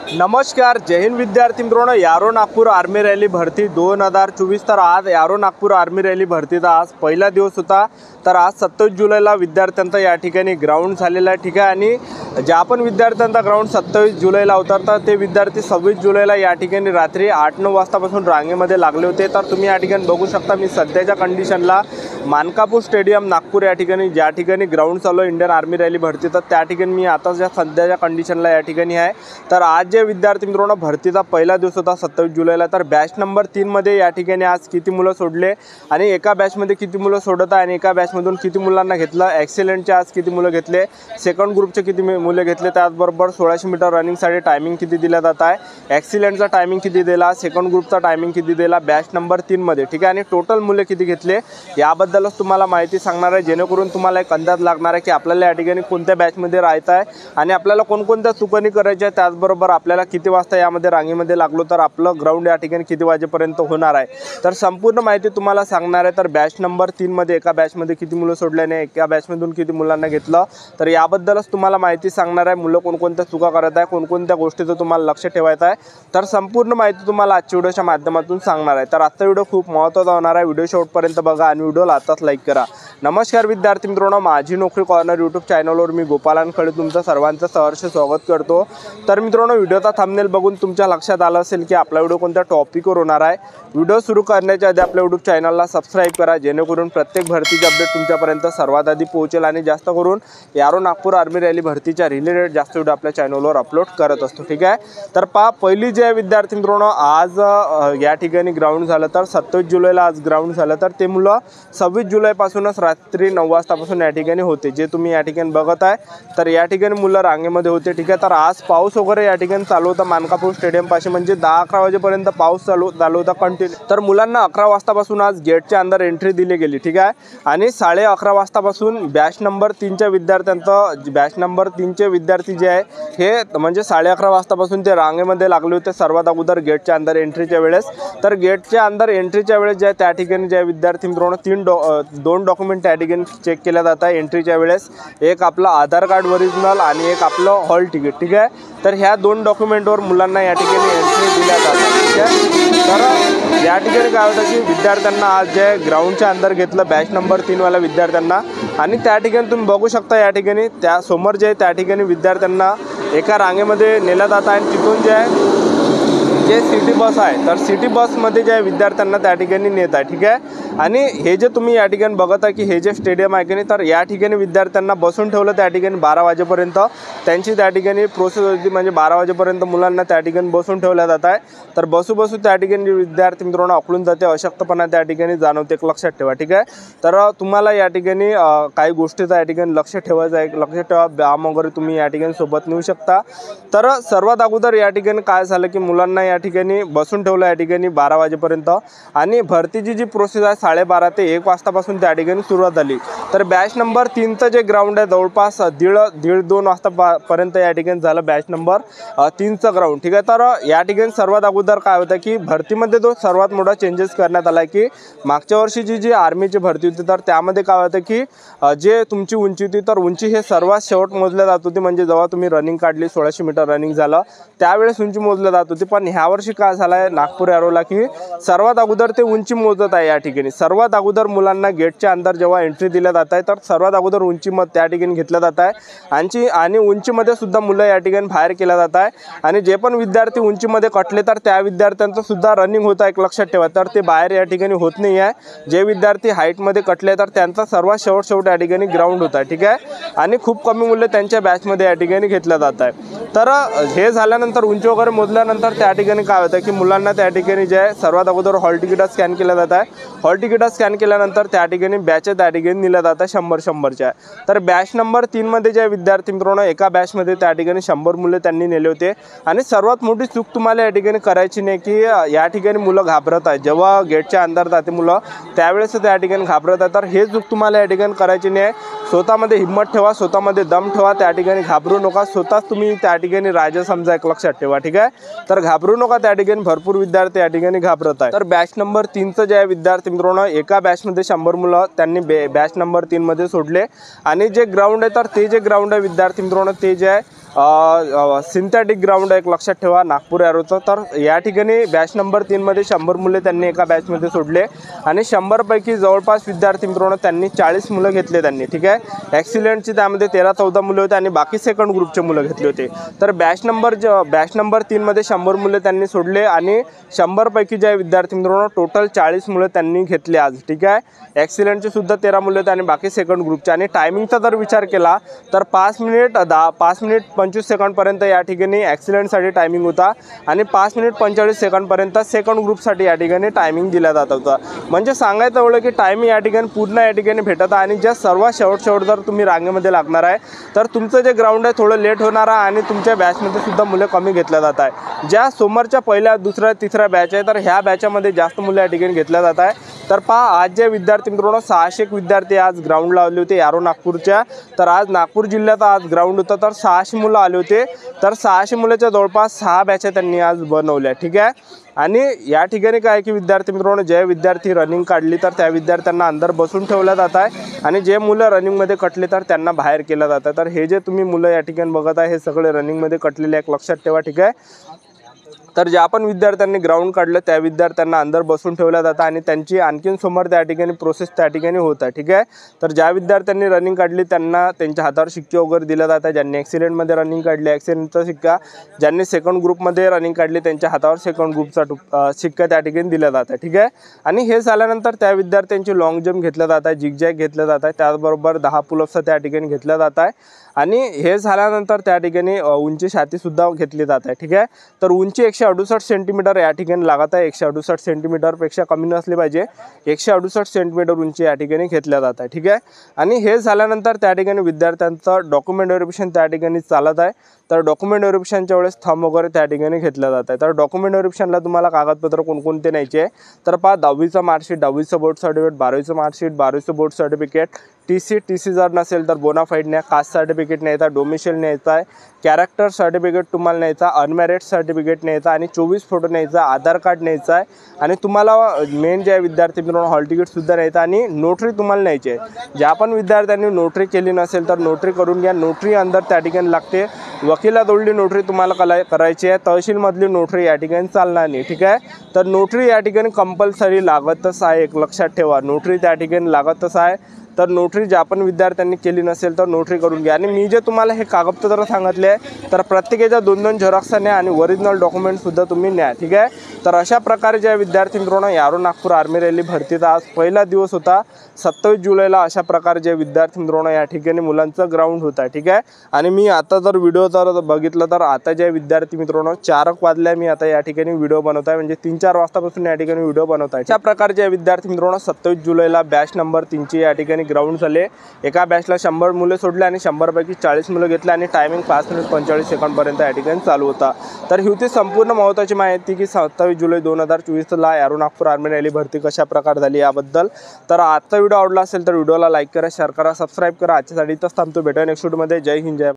नमस्कार, जय हिंद विद्यार्थी मित्रांनो. यारो नागपूर आर्मी रॅली भरती 2024. तर आज यारो नागपूर आर्मी रॅली भरतीचा आज पहिला दिवस होता. तर आज 27 जुलैला विद्यार्थ्यांचा या ठिकाणी ग्राउंड झालेला आहे. ठीक आहे. आणि ज्या पण विद्यार्थ्यांचा ग्राउंड 27 जुलैला होता तर ते विद्यार्थी 26 जुलैला या ठिकाणी रात्री 8-9 वाजतापासून रांगेमध्ये लागले होते. तर तुम्ही या ठिकाणी बघू शकता, मी सध्याच्या कंडिशनला मानकापूर स्टेडियम नागपूर या ठिकाणी ज्या ठिकाणी ग्राउंड चालू आहे इंडियन आर्मी रॅली भरती, तर त्या ठिकाणी मी आता ज्या सध्याच्या कंडिशनला या ठिकाणी आहे. तर आज जे विद्यार्थी मित्रांनो भरतीचा पहिला दिवस होता 27 जुलैला, तर बॅच नंबर 3 मध्ये या ठिकाणी आज किती मुलं सोडले आणि एका बॅचमध्ये किती मुलं सोडत आहे आणि एका बॅचमधून किती मुलांना घेतलं, ॲक्सिलेंटचे आज किती मुलं घेतले, सेकंड ग्रुपचे किती मुलं घेतले, त्याचबरोबर 1600 मीटर रनिंगसाठी टायमिंग किती दिला जात आहे, ॲक्सिलेंटचा टायमिंग किती दिला, सेकंड ग्रुपचा टायमिंग किती दिला बॅच नंबर 3 मध्ये. ठीक आहे. आणि टोटल मुलं किती घेतले याबद्दलच तुम्हाला माहिती सांगणार आहे, जेणेकरून तुम्हाला एक अंदाज लागणार आहे की आपल्याला या ठिकाणी कोणत्या बॅचमध्ये राहायचं आहे आणि आपल्याला कोणकोणत्या चुकणी करायच्या आहे. त्याचबरोबर आपल्याला किती वाजता यामध्ये रांगेमध्ये लागलो तर आपलं ग्राउंड या ठिकाणी किती वाजेपर्यंत होणार आहे, तर संपूर्ण माहिती तुम्हाला सांगणार आहे. तर बॅच नंबर 3 मध्ये एका बॅचमध्ये किती मुलं सोडल्याने एका बॅचमधून किती मुलांना घेतलं, तर याबद्दलच तुम्हाला माहिती सांगणार आहे. मुलं कोणकोणत्या चुका करत आहे, कोणकोणत्या गोष्टीचं तुम्हाला लक्ष ठेवायचं आहे, तर संपूर्ण माहिती तुम्हाला आजच्या व्हिडिओच्या माध्यमातून सांगणार आहे. तर आजचा व्हिडिओ खूप महत्त्वाचा होणार आहे. व्हिडिओ शेवटपर्यंत बघा आणि व्हिडिओला आताच लाईक करा. नमस्कार विद्यार्थी मित्रांनो, माझी नोकरी कॉर्नर यूट्यूब चॅनलवर मी गोपालन खळे तुमचं सर्वांचं सहर्ष स्वागत करतो. तर मित्रांनो, व्हिडिओचा थंबनेल बघून तुमच्या लक्षात आलं असेल की आपला व्हिडिओ कोणत्या टॉपिकवर होणार आहे. व्हिडिओ सुरू करण्याच्या आधी आपल्या यूट्यूब चॅनलला सबस्क्राईब करा, जेणेकरून प्रत्येक भरतीचे अपडेट तुमच्यापर्यंत सर्वात आधी पोहोचेल आणि जास्त करून यारो नागपूर आर्मी रॅली भरतीच्या रिलेटेड जास्त व्हिडिओ आपल्या चॅनलवर अपलोड करत असतो. ठीक आहे. तर पहिली जे विद्यार्थी मित्रांनो आज या ठिकाणी ग्राउंड झालं, तर 27 जुलैला आज ग्राउंड झालं, तर ते मुलं 26 जुलैपासूनच रात्री 9 वाजतापासून या ठिकाणी होते, जे तुम्ही या ठिकाणी बघत आहे. तर या ठिकाणी मुलं रांगेमध्ये होते. ठीक आहे. तर आज पाऊस वगैरे या ठिकाणी चालू होता मानकापूर स्टेडियम पाशी, म्हणजे 10-11 वाजेपर्यंत पाऊस चालू होता कंटिन्यू. तर मुलांना 11 वाजतापासून आज गेटच्या अंदर एंट्री दिली गेली. ठीक आहे. आणि 11:30 वाजतापासून बॅच नंबर 3च्या विद्यार्थ्यांचं बॅच नंबर 3चे विद्यार्थी जे आहे हे म्हणजे 11:30 वाजतापासून ते रांगेमध्ये लागले होते सर्वात अगोदर गेटच्या अंदर एंट्रीच्या वेळेस. तर गेटच्या अंदर एंट्रीच्या वेळेस जे त्या ठिकाणी जे विद्यार्थी मित्रांनो दोन डॉक्युमेंट त्या ठिकाणी चेक केल्या जातात एंट्रीच्या वेळेस. एक आपलं आधार कार्ड ओरिजिनल आणि एक आपलं हॉल तिकीट. ठीक आहे. तर ह्या 2 डॉक्युमेंटवर मुलांना या ठिकाणी एंट्री दिल्या जातात. ठीक आहे. तर या ठिकाणी काय होतं की विद्यार्थ्यांना आज जे ग्राउंडच्या अंदर घेतलं बॅच नंबर 3 वाल्या विद्यार्थ्यांना, आणि त्या ठिकाणी तुम्ही बघू शकता या ठिकाणी त्या समोर जे त्या ठिकाणी विद्यार्थ्यांना एका रांगेमध्ये नेलं जातं आणि तिथून जे सिटी बस आहे तर सिटी बसमध्ये जे विद्यार्थ्यांना त्या ठिकाणी नेत आहे. ठीक आहे. आणि हे जे तुम्ही या ठिकाणी बघत आहे की हे जे स्टेडियम आहे की नाही, तर या ठिकाणी विद्यार्थ्यांना बसून ठेवलं त्या ठिकाणी 12 वाजेपर्यंत त्यांची त्या ठिकाणी प्रोसेस होती, म्हणजे 12 वाजेपर्यंत मुलांना त्या ठिकाणी बसून ठेवल्या जात आहे. तर बसू त्या ठिकाणी विद्यार्थी मित्रांनो अकलून जाते, अशक्तपणा त्या ठिकाणी जाणवते, लक्षात ठेवा. ठीक आहे. तर तुम्हाला या ठिकाणी काही गोष्टीचं या ठिकाणी लक्ष ठेवायचं आहे. लक्ष ठेवा, व्यायाम वगैरे तुम्ही या ठिकाणी सोबत नेऊ शकता. तर सर्वात अगोदर या ठिकाणी काय झालं की मुलांना या ठिकाणी बसून ठेवलं या ठिकाणी 12 वाजेपर्यंत, आणि भरतीची जी प्रोसेस आहे 12:30 ते 1 वाजतापासून त्या ठिकाणी सुरुवात झाली. तर बॅच नंबर 3चं जे ग्राउंड आहे जवळपास 1:30-2 वाजतापर्यंत या ठिकाणी झालं बॅच नंबर 3चं ग्राउंड. ठीक आहे. तर या ठिकाणी सर्वात अगोदर काय होतं की भरतीमध्ये जो सर्वात मोठा चेंजेस करण्यात आला आहे की मागच्या वर्षीची जी आर्मीची भरती होती तर त्यामध्ये काय होतं की जे तुमची उंची होती तर उंची हे सर्वात शेवट मोजल्या जात होती, म्हणजे जेव्हा तुम्ही रनिंग काढली 1600 मीटर रनिंग झालं त्यावेळेस उंची मोजल्या जात होती. पण ह्या वर्षी काय झालं आहे नागपूर एरोला की सर्वात अगोदर ते उंची मोजत आहे. या ठिकाणी सर्वात अगोदर मुलांना गेटच्या अंदर जेव्हा एंट्री दिल्या जात आहे तर सर्वात अगोदर उंची त्या ठिकाणी घेतल्या जात आहे, आणि उंचीमध्ये सुद्धा मुलं या ठिकाणी बाहेर केल्या जात आहे. आणि जे पण विद्यार्थी उंचीमध्ये कटले तर त्या विद्यार्थ्यांचं सुद्धा रनिंग होत आहे, लक्षात ठेवा. तर ते बाहेर या ठिकाणी होत नाही आहे. जे विद्यार्थी हाईटमध्ये कटले तर त्यांचा सर्वात शेवट या ठिकाणी ग्राउंड होत आहे. ठीक आहे. आणि खूप कमी मुलं त्यांच्या बॅचमध्ये या ठिकाणी घेतल्या जात आहे. तर हे झाल्यानंतर उंची वगैरे मोजल्यानंतर त्या ठिकाणी काय होतं की मुलांना त्या ठिकाणी जे आहे सर्वात अगोदर हॉल तिकीट स्कॅन केलं जात आहे. हॉल तिकीट स्कॅन केल्यानंतर त्या ठिकाणी बॅच त्या ठिकाणी दिल्या जातात 100-100च्या. तर बॅच नंबर 3 मध्ये जे विद्यार्थी मित्रांनो एका बॅचमध्ये त्या ठिकाणी 100 मुलं त्यांनी नेले होते. आणि सर्वात मोठी चूक तुम्हाला या ठिकाणी करायची नाही की या ठिकाणी मुलं घाबरत आहे, जेव्हा गेटच्या अंदर जाते मुलं त्यावेळेस त्या ठिकाणी घाबरत आहे. तर हे चूक तुम्हाला या ठिकाणी करायची नाही. स्वतःमध्ये हिंमत ठेवा, स्वतःमध्ये दम ठेवा, त्या ठिकाणी घाबरू नका. स्वतःच तुम्ही त्या ठिकाणी राजा समजा, लक्षात ठेवा. ठीक आहे. तर घाबरू नका, त्या ठिकाणी भरपूर विद्यार्थी या ठिकाणी घाबरत आहे. तर बॅच नंबर 3चं जे आहे विद्यार्थी मित्रांनो एका बॅचमध्ये 100 मुलं त्यांनी बॅच नंबर 3 मध्ये सोडले. आणि जे ग्राउंड आहे तर ते जे ग्राउंड आहे विद्यार्थी मित्रांनो ते जे आहे सिंथेटिक ग्राउंड एक लक्षात ठेवा नागपूर एरोचं। तर या ठिकाणी बॅच नंबर 3 मध्ये 100 मुले त्यांनी एका बॅचमध्ये सोडले आणि 100 पैकी जवळपास विद्यार्थी मित्रांनो त्यांनी 40 मुलं घेतले त्यांनी, ठीक आहे। ॲक्सिलेंटची त्यामध्ये 13-14 मुलं होते आणि बाकी सेकंड ग्रुपचे मुलं घेतले होते। तर बॅच नंबर 3 मध्ये 100 मुले त्यांनी सोडले आणि 100 पैकी जे विद्यार्थी मित्रांनो टोटल 40 मुलं त्यांनी घेतले आज, ठीक आहे। ॲक्सिलेंटचे सुद्धा 13 मुलं होते आणि बाकी सेकंड ग्रुपचे। आणि टायमिंगचा जर विचार केला तर 5 मिनिट 25 सेकंडपर्यंत या ठिकाणी ॲक्सिलेंटसाठी टायमिंग होता आणि 5 मिनिट 45 सेकंडपर्यंत सेकंड ग्रुपसाठी या ठिकाणी टायमिंग दिला जात होता। म्हणजे सांगायचं एवढं की टायमिंग या ठिकाणी पूर्ण या ठिकाणी भेटत आहे आणि ज्या सर्वात शेवट जर तुम्ही रांगेमध्ये लागणार आहे तर तुमचं जे ग्राउंड आहे थोडं लेट होणार आहे आणि तुमच्या बॅचमध्ये सुद्धा मुलं कमी घेतल्या जात आहे। ज्या सोमवारच्या पहिल्या, दुसऱ्या, तिसऱ्या बॅच आहे तर ह्या बॅचमध्ये जास्त मुलं या ठिकाणी घेतल्या जात आहे। तर पहा आज जे विद्यार्थी मित्रांनो 600 विद्यार्थी आज ग्राउंड लावले होते यारो नागपूरच्या। तर आज नागपूर जिल्ह्यात आज ग्राउंड होतं तर 600 मुलं आले होते। तर 600 मुलाच्या जवळपास 6 बॅचा त्यांनी आज बनवल्या, ठीक आहे। आणि या ठिकाणी काय की विद्यार्थी मित्रांनो जे विद्यार्थी रनिंग काढली तर त्या विद्यार्थ्यांना अंदर बसून ठेवलं जात आहे आणि जे मुलं रनिंगमध्ये कटले तर त्यांना बाहेर केलं जातं। तर हे जे तुम्ही मुलं या ठिकाणी बघत आहे हे सगळे रनिंगमध्ये कटलेले एक लक्षात ठेवा, ठीक आहे। तर ज्या पण विद्यार्थ्यांनी ग्राउंड काढलं त्या विद्यार्थ्यांना अंदर बसून ठेवलं जातं आणि त्यांची आणखीन समोर त्या ठिकाणी प्रोसेस त्या ठिकाणी होत आहे, ठीक आहे। तर ज्या विद्यार्थ्यांनी रनिंग काढली त्यांना त्यांच्या हातावर शिक्के वगैरे दिले जातात। ज्यांनी ॲक्सिलेंटमध्ये रनिंग काढली ॲक्सिलेंटचा शिक्का, ज्यांनी सेकंड ग्रुपमध्ये रनिंग काढली त्यांच्या हातावर सेकंड ग्रुपचा शिक्का त्या ठिकाणी दिला जात आहे, ठीक आहे। आणि हे झाल्यानंतर त्या विद्यार्थ्यांची लॉंग जंप घेतलं जात आहे, झिगझॅग घेतलं जात आहे, त्याचबरोबर 10 पुलअप्स त्या ठिकाणी घेतल्या जात आहे आणि हे झाल्यानंतर त्या ठिकाणी उंची छातीसुद्धा घेतली जात आहे, ठीक आहे। तर उंची 168 सेंटीमीटर या ठिकाणी लागत आहे। 168 सेंटीमीटरपेक्षा कमी नसली पाहिजे। 168 सेंटीमीटर उंची या ठिकाणी घेतल्या जात आहे, ठीक आहे। आणि हे झाल्यानंतर त्या ठिकाणी विद्यार्थ्यांचं डॉक्युमेंट व्हेरिफिकेशन त्या ठिकाणी चालत आहे। तर डॉक्युमेंट व्हेरिफिकेशनच्या वेळेस थंब वगैरे त्या ठिकाणी घेतलं जात आहे। तर डॉक्युमेंट व्हेरिफिकेशनला तुम्हाला कागदपत्र कोणकोणते न्यायचे आहे तर पहा 10वीचं मार्कशीट, 10वीचं बोर्ड सर्टिफिकेट, 12वीचं मार्कशीट, 12वीचं बोर्ड सर्टिफिकेट, टी.सी. जर नसेल तर बोनाफाईड न्या, कास्ट सर्टिफिकेट न्यायचा, डोमिशियल न्यायचा आहे, कॅरेक्टर सर्टिफिकेट तुम्हाला न्यायचा, अनमॅरिड सर्टिफिकेट न्यायचा आणि 24 फोटो न्यायचा, आधार कार्ड न्यायचा आहे आणि तुम्हाला मेन जे विद्यार्थी मित्रांनो हॉल तिकीटसुद्धा न्यायचं आणि नोटरी तुम्हाला न्यायची आहे। ज्या पण विद्यार्थ्यांनी नोटरी केली नसेल तर नोटरी करून घ्या। नोटरी अंदर त्या ठिकाणी लागते। वकिलाजवळली नोटरी तुम्हाला करायची आहे, तहसीलमधली नोटरी या ठिकाणी चालणार नाही, ठीक आहे। तर नोटरी या ठिकाणी कंपल्सरी लागतच आहे, एक लक्षात ठेवा नोटरी त्या ठिकाणी लागतच आहे। तर नोटरी ज्या पण विद्यार्थ्यांनी केली नसेल तर नोटरी करून घ्या। आणि मी जे तुम्हाला हे कागदपत्र सांगितले तर प्रत्येकाच्या 2-2 झेरॉक्स न्या आणि ओरिजिनल डॉक्युमेंटसुद्धा तुम्ही न्या, ठीक आहे। तर अशा प्रकारे ज्या विद्यार्थी मित्रांनो यारो नागपूर आर्मी रॅली भरतीचा आज पहिला दिवस होता 27 जुलैला। अशा प्रकारे जे विद्यार्थी मित्रांनो या ठिकाणी मुलांचं ग्राउंड होता, ठीक आहे। आणि मी आता जर व्हिडिओ जर बघितलं तर आता जे विद्यार्थी मित्रांनो 4 वाजल्या मी आता या ठिकाणी व्हिडिओ बनवत आहे, म्हणजे 3-4 वाजतापासून या ठिकाणी व्हिडिओ बनवत आहे। अशा प्रकारे जे विद्यार्थी मित्रांनो 27 जुलैला बॅच नंबर 3ची या ठिकाणी ग्राउंड झाले। एका बॅचला 100 मुले सोडले आणि 100 पैकी 40 मुलं घेतले आणि टायमिंग 5 मिनिट 45 सेकंडपर्यंत या ठिकाणी चालू होता। तर ही होती संपूर्ण महत्त्वाची माहिती की 27 जुलै 2024ला यारो नागपूर आर्मी रॅली भरती कशा प्रकारे झाली याबद्दल। तर आजचा व्हिडिओ आवडला असेल तर व्हिडिओला लाईक करा, शेअर करा, सबस्क्राईब करा। आजच्यासाठी इथंच थांबतो, भेटूया नेक्स्ट व्हिडिओमध्ये। जय हिंद, जय